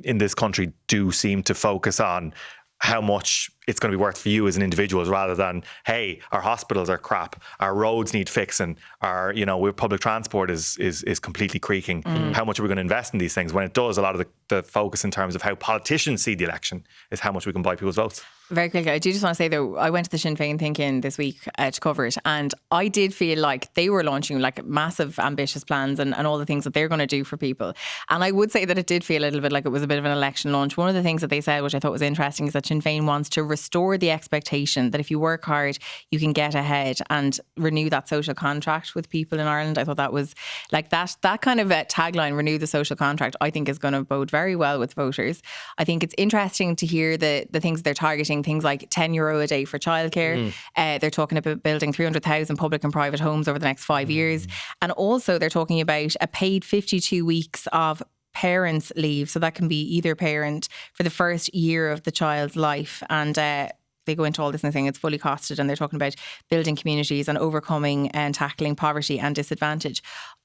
Speaker 3: in this country do seem to focus on how much it's going to be worth for you as an individual, rather than, hey, our hospitals are crap, our roads need fixing, our public transport is completely creaking. How much are we going to invest in these things? When it does, a lot of the focus in terms of how politicians see the election is how much we can buy people's votes.
Speaker 2: Very quickly, I do just want to say though, I went to the Sinn Féin think-in this week to cover it, and I did feel like they were launching like massive ambitious plans and all the things that they're going to do for people. And I would say that it did feel a little bit like it was a bit of an election launch. One of the things that they said, which I thought was interesting, is that Sinn Féin wants to restore the expectation that if you work hard, you can get ahead, and renew that social contract with people in Ireland. I thought that was like that kind of tagline, renew the social contract, I think is going to bode very well with voters. I think it's interesting to hear the things they're targeting, things like €10 a day for childcare. They're talking about building 300,000 public and private homes over the next 5 years. And also they're talking about a paid 52 weeks of parents' leave. So that can be either parent for the first year of the child's life. And they go into all this and saying it's fully costed, and they're talking about building communities and overcoming and tackling poverty and disadvantage.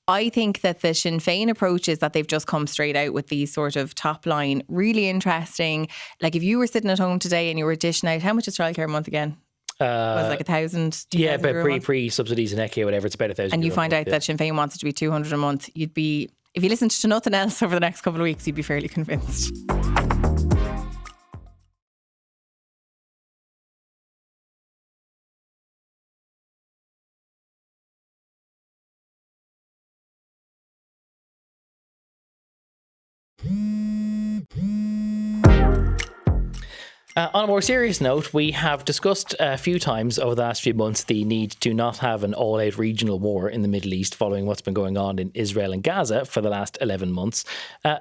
Speaker 2: I think that the Sinn Féin approaches that they've just come straight out with these sort of top line, really interesting. Like if you were sitting at home today and you were dishing out, how much is childcare a month again? Was like 1,000?
Speaker 1: Yeah, but pre subsidies and ECHE or whatever, it's about 1,000.
Speaker 2: And you find out that Sinn Féin wants it to be 200 a month. You'd be, if you listened to nothing else over the next couple of weeks, you'd be fairly convinced.
Speaker 1: On a more serious note, we have discussed a few times over the last few months the need to not have an all-out regional war in the Middle East following what's been going on in Israel and Gaza for the last 11 months.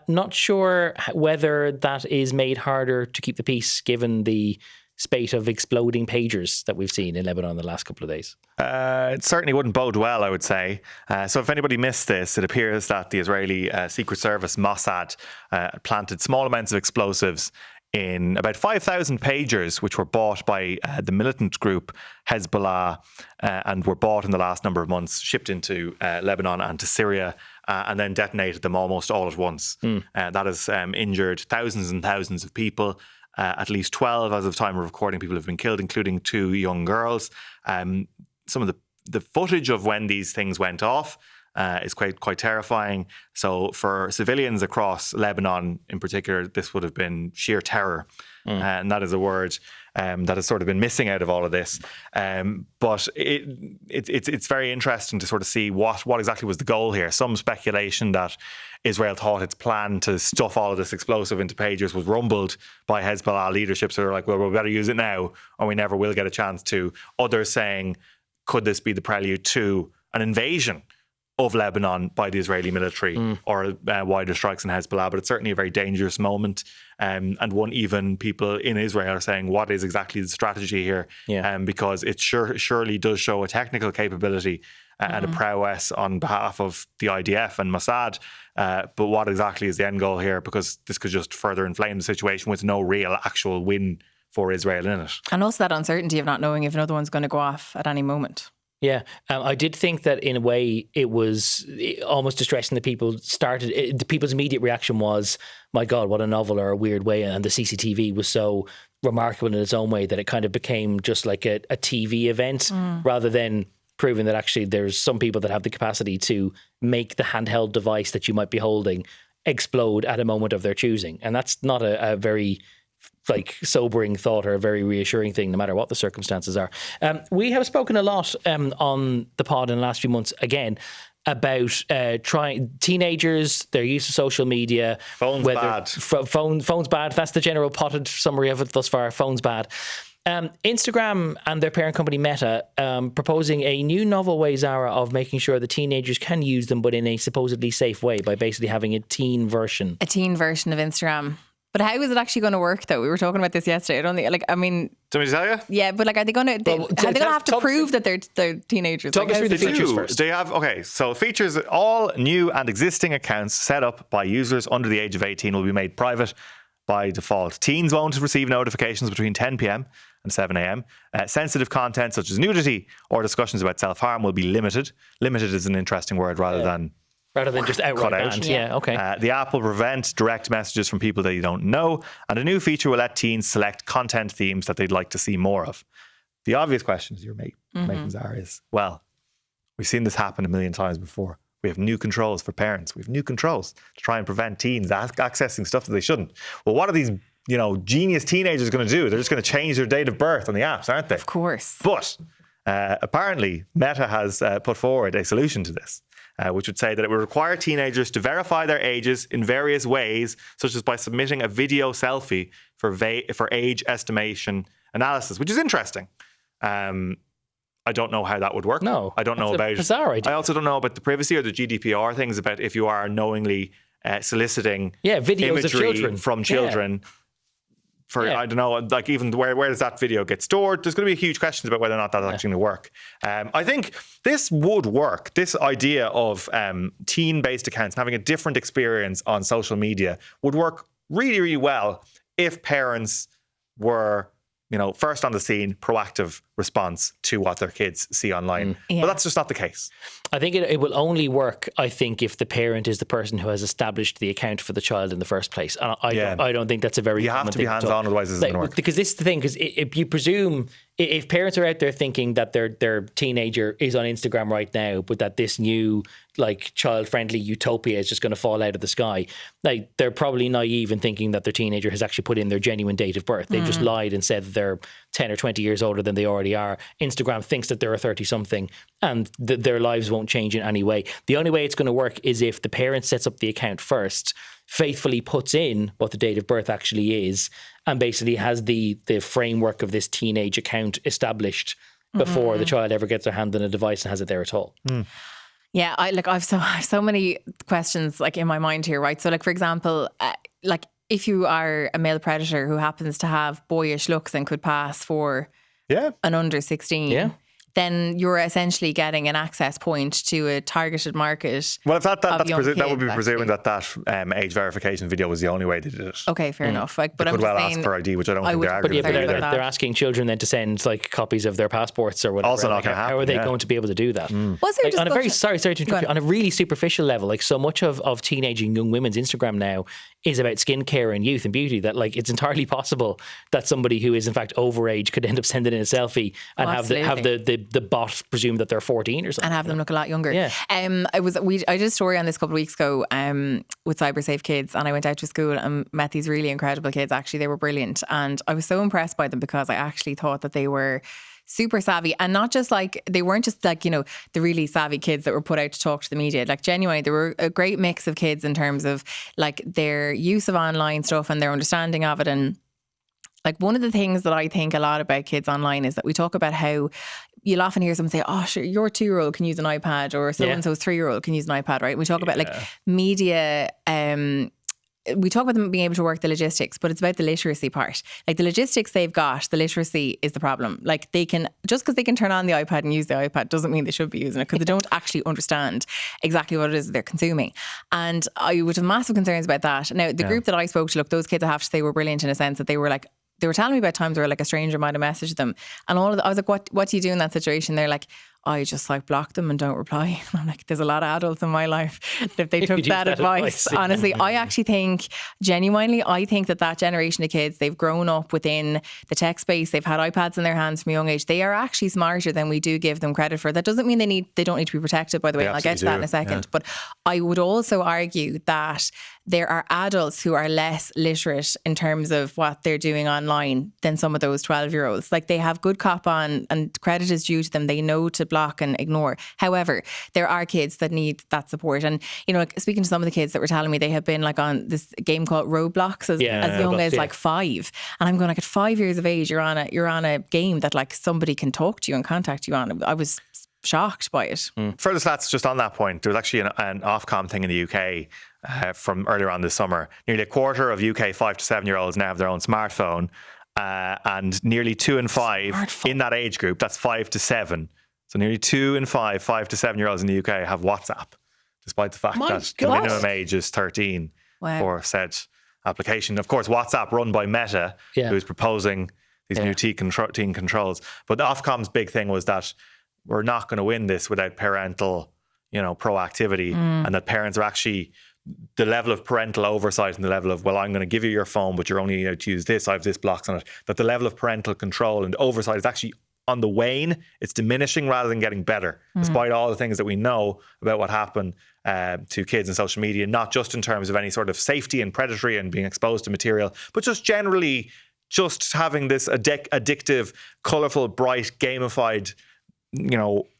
Speaker 1: Not sure whether that is made harder to keep the peace given the spate of exploding pagers that we've seen in Lebanon in the last couple of days.
Speaker 3: It certainly wouldn't bode well, I would say. So if anybody missed this, it appears that the Israeli Secret Service, Mossad, planted small amounts of explosives in about 5,000 pagers, which were bought by the militant group Hezbollah and were bought in the last number of months, shipped into Lebanon and to Syria, and then detonated them almost all at once. That has injured thousands and thousands of people. At least 12, as of time of recording, people have been killed, including 2 young girls. Some of the footage of when these things went off is quite terrifying. So for civilians across Lebanon in particular, this would have been sheer terror. And that is a word that has sort of been missing out of all of this. But it's very interesting to sort of see what exactly was the goal here. Some speculation that Israel thought its plan to stuff all of this explosive into pagers was rumbled by Hezbollah leadership. So they're like, well, we better use it now or we never will get a chance to. Others saying, could this be the prelude to an invasion of Lebanon by the Israeli military or wider strikes in Hezbollah? But it's certainly a very dangerous moment. And one even people in Israel are saying, what is exactly the strategy here? Because it surely does show a technical capability and a prowess on behalf of the IDF and Mossad. But what exactly is the end goal here? Because this could just further inflame the situation with no real actual win for Israel in it.
Speaker 2: And also that uncertainty of not knowing if another one's going to go off at any moment.
Speaker 1: Yeah, I did think that in a way it was almost distressing that people started. The people's immediate reaction was, "My God, what a novel or a weird way!" And the CCTV was so remarkable in its own way that it kind of became just like a TV event rather than proving that actually there's some people that have the capacity to make the handheld device that you might be holding explode at a moment of their choosing, and that's not a very sobering thought or a very reassuring thing, no matter what the circumstances are. We have spoken a lot on the pod in the last few months, again, about teenagers, their use of social media.
Speaker 3: Phone's bad.
Speaker 1: Phone's bad. That's the general potted summary of it thus far. Phone's bad. Instagram and their parent company Meta proposing a new novel way, Zara, of making sure the teenagers can use them, but in a supposedly safe way by basically having a teen version.
Speaker 2: A teen version of Instagram. But how is it actually going to work, though? We were talking about this yesterday. I don't think, do you want me to tell you? Yeah, but are they going to have to prove that they're teenagers?
Speaker 1: Talk us through the features first.
Speaker 3: They have, so features, all new and existing accounts set up by users under the age of 18 will be made private by default. Teens won't receive notifications between 10 p.m. and 7 a.m. Sensitive content such as nudity or discussions about self-harm will be limited. Limited is an interesting word rather than
Speaker 1: just outright banned. Yeah, okay.
Speaker 3: The app will prevent direct messages from people that you don't know, and a new feature will let teens select content themes that they'd like to see more of. The obvious questions you're making, Zara, is, well, we've seen this happen a million times before. We have new controls for parents. We have new controls to try and prevent teens accessing stuff that they shouldn't. Well, what are these, genius teenagers going to do? They're just going to change their date of birth on the apps, aren't they?
Speaker 2: Of course.
Speaker 3: But apparently, Meta has put forward a solution to this. Which would say that it would require teenagers to verify their ages in various ways, such as by submitting a video selfie for age estimation analysis, which is interesting. I don't know how that would work.
Speaker 1: No,
Speaker 3: I don't know about.
Speaker 1: Bizarre idea.
Speaker 3: I also don't know about the privacy or the GDPR things about if you are knowingly soliciting
Speaker 1: videos
Speaker 3: imagery
Speaker 1: of children
Speaker 3: from children. I don't know, even where does that video get stored? There's going to be huge questions about whether or not that's actually going to work. I think this would work. This idea of teen-based accounts and having a different experience on social media would work really, really well if parents were, first on the scene, proactive response to what their kids see online. But that's just not the case.
Speaker 1: I think it will only work, if the parent is the person who has established the account for the child in the first place. And I don't think that's a very
Speaker 3: You have to be hands-on, otherwise it doesn't work.
Speaker 1: Because this is the thing, because if you presume, if parents are out there thinking that their teenager is on Instagram right now, but that this new child-friendly utopia is just going to fall out of the sky, they're probably naive in thinking that their teenager has actually put in their genuine date of birth. They've just lied and said that they're 10 or 20 years older than they already are. Instagram thinks that they're a 30-something and their lives won't change in any way. The only way it's going to work is if the parent sets up the account first, faithfully puts in what the date of birth actually is, and basically has the framework of this teenage account established before the child ever gets their hand on a device and has it there at all.
Speaker 2: Yeah, I've so many questions like in my mind here, right? So like, for example, like if you are a male predator who happens to have boyish looks and could pass for an under 16, then you're essentially getting an access point to a targeted market.
Speaker 3: Well, if that would be
Speaker 2: kids,
Speaker 3: presuming that age verification video was the only way they did it.
Speaker 2: Okay, fair enough. Like, but
Speaker 3: they
Speaker 2: I'm
Speaker 3: could
Speaker 2: just
Speaker 3: well
Speaker 2: saying,
Speaker 3: ask for ID, which I don't think
Speaker 2: would-
Speaker 3: they're
Speaker 2: but
Speaker 3: arguing.
Speaker 2: yeah,
Speaker 1: They're asking children then to send like copies of their passports or whatever.
Speaker 3: Also not
Speaker 1: Like,
Speaker 3: gonna
Speaker 1: how are
Speaker 3: happen,
Speaker 1: they going to be able to do that?
Speaker 2: Was there
Speaker 1: Like, on a very
Speaker 2: discussion-
Speaker 1: sorry to interrupt you, on a really superficial level, like so much of teenage and young women's Instagram now is about skincare and youth and beauty, that like it's entirely possible that somebody who is in fact overage could end up sending in a selfie and have the bot presume that they're 14 or something.
Speaker 2: and have them look a lot younger.
Speaker 1: Yeah.
Speaker 2: I did a story on this a couple of weeks ago with CyberSafe Kids, and I went out to school and met these really incredible kids. Actually, they were brilliant, and I was so impressed by them because I actually thought that they were super savvy, and not just like, they weren't just like, you know, the really savvy kids that were put out to talk to the media. Like genuinely, there were a great mix of kids in terms of like their use of online stuff and their understanding of it. And like one of the things that I think a lot about kids online is that we talk about how you'll often hear someone say, oh, sure, your 2-year-old can use an iPad, or so-and-so's 3-year-old can use an iPad, right? We talk about like media, we talk about them being able to work the logistics, but it's about the literacy part. Like the logistics they've got, the literacy is the problem. Like they can, just because they can turn on the iPad and use the iPad doesn't mean they should be using it, because they don't actually understand exactly what it is they're consuming. And I would have massive concerns about that. Now, the group that I spoke to, look, those kids, I have to say, were brilliant in a sense that they were like, they were telling me about times where like a stranger might have messaged them, and I was like, what do you do in that situation? They're like, I just like block them and don't reply. And I'm like, there's a lot of adults in my life that if they took that advice, honestly, I actually think, genuinely, I think that generation of kids, they've grown up within the tech space. They've had iPads in their hands from a young age. They are actually smarter than we do give them credit for. That doesn't mean they don't need to be protected, by the way. And I'll get to that in a second. But I would also argue that there are adults who are less literate in terms of what they're doing online than some of those 12-year-olds. Like they have good cop on, and credit is due to them. They know to block and ignore. However, there are kids that need that support. And, you know, like speaking to some of the kids that were telling me they have been like on this game called Roblox as young as like 5. And I'm going like, at 5 years of age, you're on a game that like somebody can talk to you and contact you on. I was shocked by it.
Speaker 3: Further stats just on that point, there was actually an Ofcom thing in the UK from earlier on this summer. Nearly a quarter of UK 5 to 7 year olds now have their own smartphone, and nearly 2 in 5 in that age group, that's 5 to 7. So nearly 2 in 5 to 7 year olds in the UK have WhatsApp, despite the fact that the minimum age is 13 for said application. Of course, WhatsApp run by Meta, who is proposing these new teen controls. But the Ofcom's big thing was that we're not going to win this without parental, proactivity, and that parents are actually, the level of parental oversight and the level of, well, I'm going to give you your phone, but you're only allowed to use this, I have this blocks on it, that the level of parental control and oversight is actually on the wane. It's diminishing rather than getting better, despite all the things that we know about what happened to kids in social media, not just in terms of any sort of safety and predatory and being exposed to material, but just generally just having this addictive, colourful, bright, gamified,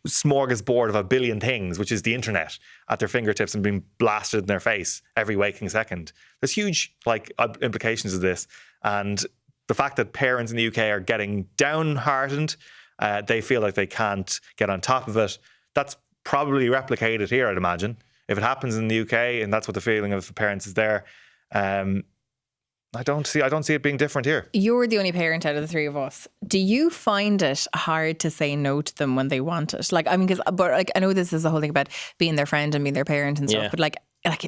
Speaker 3: smorgasbord of a billion things, which is the internet, at their fingertips and being blasted in their face every waking second. There's huge implications of this, and the fact that parents in the UK are getting downhearted, they feel like they can't get on top of it. That's probably replicated here, I'd imagine. If it happens in the UK and that's what the feeling of the parents is there, I don't see it being different here.
Speaker 2: You're the only parent out of the three of us. Do you find it hard to say no to them when they want it? Like, I mean, I know this is the whole thing about being their friend and being their parent and stuff, but like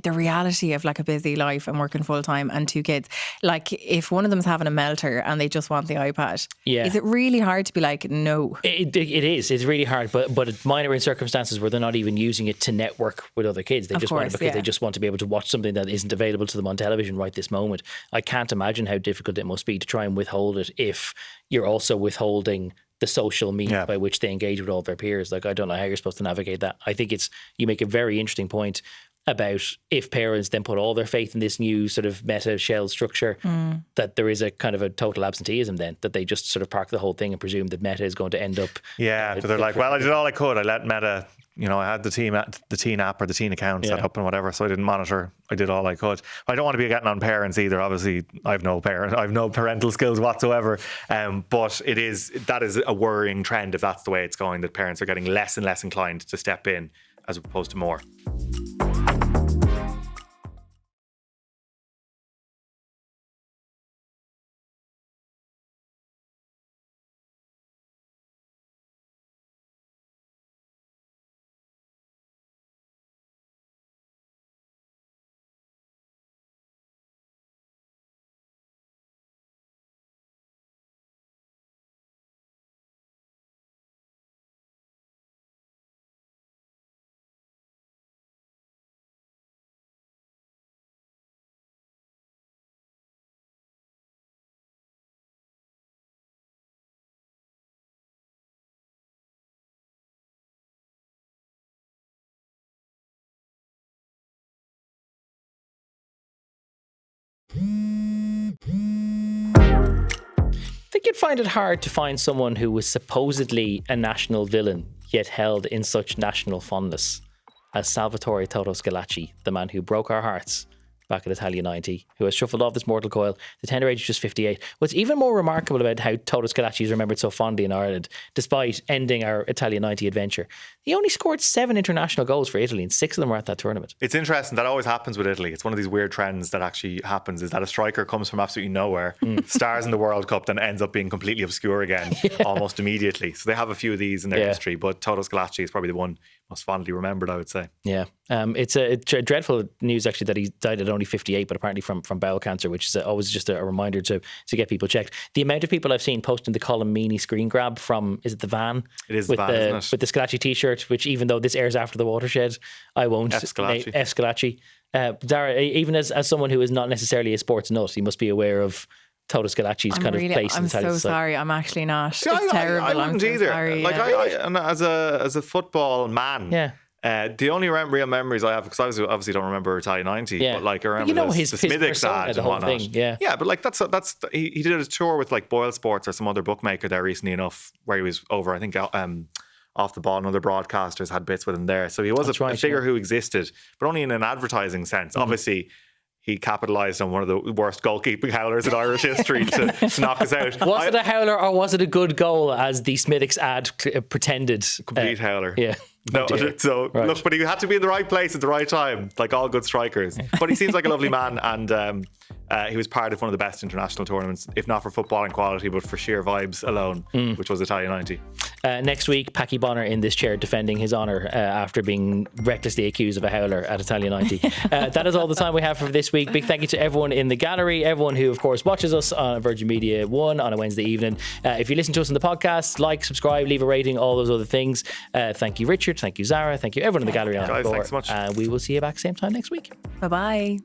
Speaker 2: the reality of like a busy life and working full time and 2 kids, like if one of them's having a melter and they just want the iPad, is it really hard to be like, no? It
Speaker 1: is. It's really hard, but minor in circumstances where they're not even using it to network with other kids. They just want it because they just want to be able to watch something that isn't available to them on television right this moment. I can't imagine how difficult it must be to try and withhold it if you're also withholding the social media by which they engage with all their peers. Like, I don't know how you're supposed to navigate that. I think you make a very interesting point about if parents then put all their faith in this new sort of meta shell structure, that there is a kind of a total absenteeism then, that they just sort of park the whole thing and presume that Meta is going to end up.
Speaker 3: Yeah, so they're like, well, I did all I could. I let Meta I had the teen app or the teen account set up and whatever, so I didn't monitor. I did all I could. I don't want to be getting on parents either. Obviously, I have no parental skills whatsoever. But that is a worrying trend if that's the way it's going, that parents are getting less and less inclined to step in as opposed to more.
Speaker 1: I think you'd find it hard to find someone who was supposedly a national villain, yet held in such national fondness as Salvatore Toto Schillaci, the man who broke our hearts back at Italia 90, who has shuffled off this mortal coil. The tender age is just 58. What's even more remarkable about how Toto Schillaci is remembered so fondly in Ireland, despite ending our Italia 90 adventure, he only scored 7 international goals for Italy, and 6 of them were at that tournament.
Speaker 3: It's interesting. That always happens with Italy. It's one of these weird trends that actually happens, is that a striker comes from absolutely nowhere, stars in the World Cup, then ends up being completely obscure again almost immediately. So they have a few of these in their history, but Toto Schillaci is probably the one most fondly remembered, I would say.
Speaker 1: Yeah. It's a dreadful news, actually, that he died at only 58, but apparently from bowel cancer, which is always just a reminder to get people checked. The amount of people I've seen posting the Colin Meaney screen grab from, is it the van?
Speaker 3: It is the van, isn't it?
Speaker 1: With the Schillaci t-shirt, which even though this airs after the watershed, I won't.
Speaker 3: F.
Speaker 1: Schillaci. Zara, even as someone who is not necessarily a sports nut, you must be aware of Toto Schillaci's kind of place.
Speaker 2: I'm so sorry. I'm actually not.
Speaker 3: See,
Speaker 2: it's terrible.
Speaker 3: I wouldn't either.
Speaker 2: Sorry,
Speaker 3: and as a football man, the only real memories I have, because I obviously don't remember Italia 90, but like I remember the Smithwick's ad and whatnot. But like that's he did a tour with like Boyle Sports or some other bookmaker there recently enough, where he was over, I think, off the ball, and other broadcasters had bits with him there. So he was a figure who existed, but only in an advertising sense. Obviously, he capitalised on one of the worst goalkeeping howlers in Irish history to knock us out.
Speaker 1: Was it a howler or was it a good goal, as the Smithwick's ad pretended?
Speaker 3: Complete howler.
Speaker 1: Yeah.
Speaker 3: No, so look, but he had to be in the right place at the right time, like all good strikers. But he seems like a lovely man, and he was part of one of the best international tournaments, if not for footballing quality, but for sheer vibes alone, which was Italia 90.
Speaker 1: Next week, Packy Bonner in this chair defending his honour after being recklessly accused of a howler at Italia 90. That is all the time we have for this week. Big thank you to everyone in the gallery, everyone who, of course, watches us on Virgin Media 1 on a Wednesday evening. If you listen to us on the podcast, like, subscribe, leave a rating, all those other things. Thank you, Richard. Thank you, Zara. Thank you, everyone in the gallery.
Speaker 3: Guys, thanks so much.
Speaker 1: And we will see you back same time next week.
Speaker 2: Bye-bye.